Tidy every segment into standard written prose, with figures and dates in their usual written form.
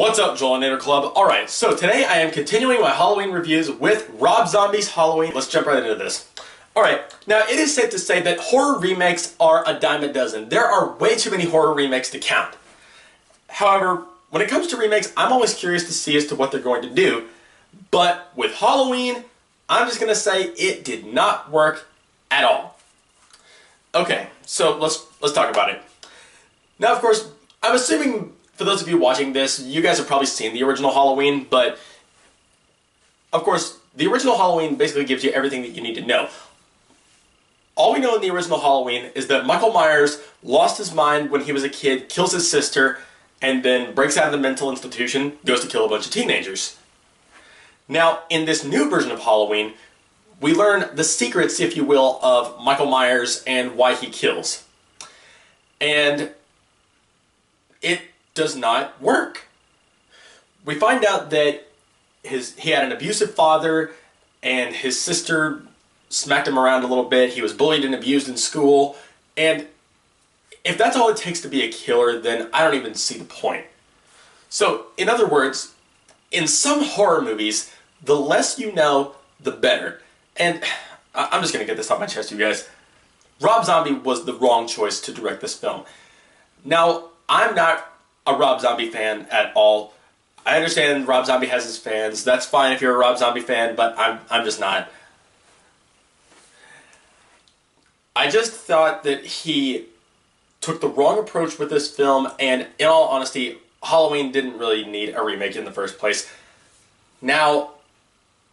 What's up, Joelinator Club? Alright, so today I am continuing my Halloween reviews with Rob Zombie's Halloween. Let's jump right into this. Alright, now it is safe to say that horror remakes are a dime a dozen. There are way too many horror remakes to count. However, when it comes to remakes, I'm always curious to see as to what they're going to do. But with Halloween, I'm just going to say it did not work at all. Okay, so let's talk about it. Now, of course, I'm assuming for those of you watching this, you guys have probably seen the original Halloween, but of course, the original Halloween basically gives you everything that you need to know. All we know in the original Halloween is that Michael Myers lost his mind when he was a kid, kills his sister, and then breaks out of the mental institution, goes to kill a bunch of teenagers. Now, in this new version of Halloween, we learn the secrets, if you will, of Michael Myers and why he kills. And it does not work. We find out that he had an abusive father, and his sister smacked him around a little bit. He was bullied and abused in school, and if that's all it takes to be a killer, then I don't even see the point. So, in other words, in some horror movies, the less you know, the better. And I'm just going to get this off my chest, you guys. Rob Zombie was the wrong choice to direct this film. Now, I'm not a Rob Zombie fan at all. I understand Rob Zombie has his fans. That's fine if you're a Rob Zombie fan, but I'm just not. I just thought that he took the wrong approach with this film, and in all honesty, Halloween didn't really need a remake in the first place. Now,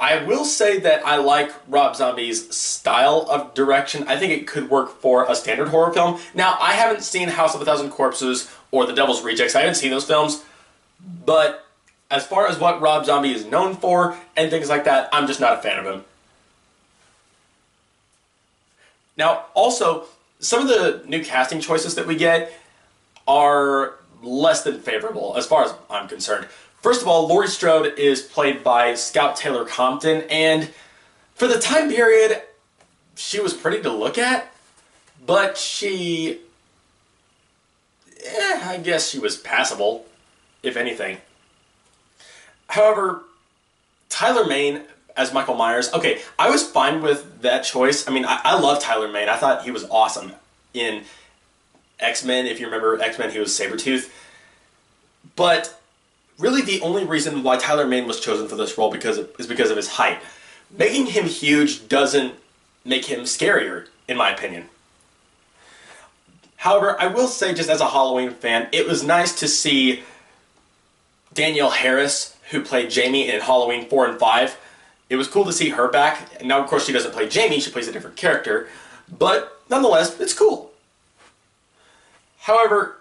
I will say that I like Rob Zombie's style of direction. I think it could work for a standard horror film. Now, I haven't seen House of a Thousand Corpses or The Devil's Rejects. I haven't seen those films. But as far as what Rob Zombie is known for and things like that, I'm just not a fan of him. Now, also, some of the new casting choices that we get are less than favorable as far as I'm concerned. First of all, Laurie Strode is played by Scout Taylor Compton, and for the time period, she was pretty to look at, but I guess she was passable, if anything. However, Tyler Mane as Michael Myers, okay, I was fine with that choice. I mean, I love Tyler Mane. I thought he was awesome in X-Men. If you remember X-Men, he was Sabretooth. But really, the only reason why Tyler Mane was chosen for this role is because of his height. Making him huge doesn't make him scarier, in my opinion. However, I will say, just as a Halloween fan, it was nice to see Danielle Harris, who played Jamie in Halloween 4 and 5. It was cool to see her back. And now, of course, she doesn't play Jamie, she plays a different character. But nonetheless, it's cool. However,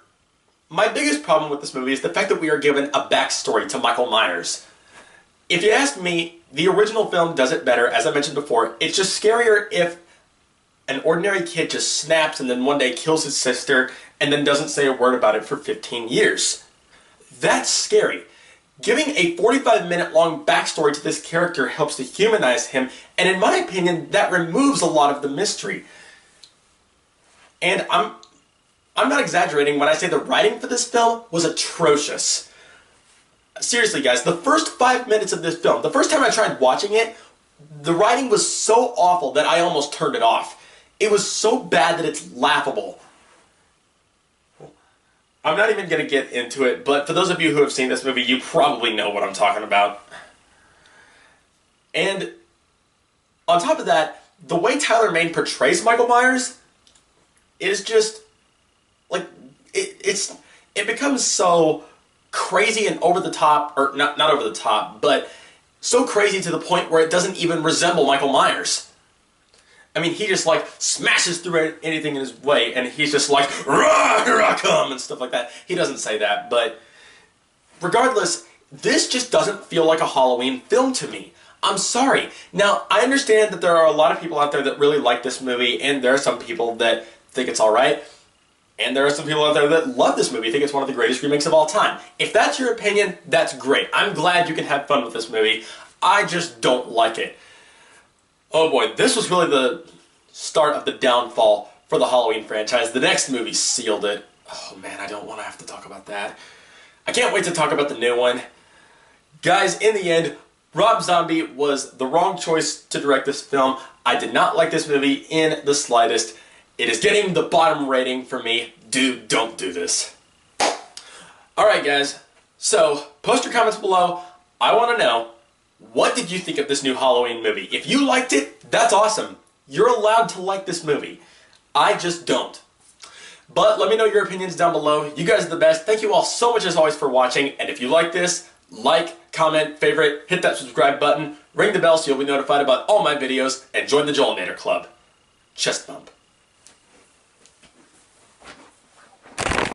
my biggest problem with this movie is the fact that we are given a backstory to Michael Myers. If you ask me, the original film does it better. As I mentioned before, it's just scarier if an ordinary kid just snaps and then one day kills his sister and then doesn't say a word about it for 15 years. That's scary. Giving a 45-minute long backstory to this character helps to humanize him, and in my opinion, that removes a lot of the mystery. And I'm not exaggerating when I say the writing for this film was atrocious. Seriously, guys, the first 5 minutes of this film, the first time I tried watching it, the writing was so awful that I almost turned it off. It was so bad that it's laughable. I'm not even going to get into it, but for those of you who have seen this movie, you probably know what I'm talking about. And on top of that, the way Tyler Mane portrays Michael Myers is just, like, it becomes so crazy and over the top, or not over the top, but so crazy to the point where it doesn't even resemble Michael Myers. I mean, he just, like, smashes through anything in his way, and he's just like, "Rah, here I come," and stuff like that. He doesn't say that, but regardless, this just doesn't feel like a Halloween film to me. I'm sorry. Now, I understand that there are a lot of people out there that really like this movie, and there are some people that think it's alright, and there are some people out there that love this movie, think it's one of the greatest remakes of all time. If that's your opinion, that's great. I'm glad you can have fun with this movie. I just don't like it. Oh boy, this was really the start of the downfall for the Halloween franchise. The next movie sealed it. Oh man, I don't want to have to talk about that. I can't wait to talk about the new one. Guys, in the end, Rob Zombie was the wrong choice to direct this film. I did not like this movie in the slightest. It is getting the bottom rating for me. Dude, don't do this. Alright guys, so post your comments below. I want to know, what did you think of this new Halloween movie? If you liked it, that's awesome. You're allowed to like this movie. I just don't. But let me know your opinions down below. You guys are the best. Thank you all so much as always for watching. And if you like this, like, comment, favorite, hit that subscribe button, ring the bell so you'll be notified about all my videos, and join the Joelinator Club. Chest bump.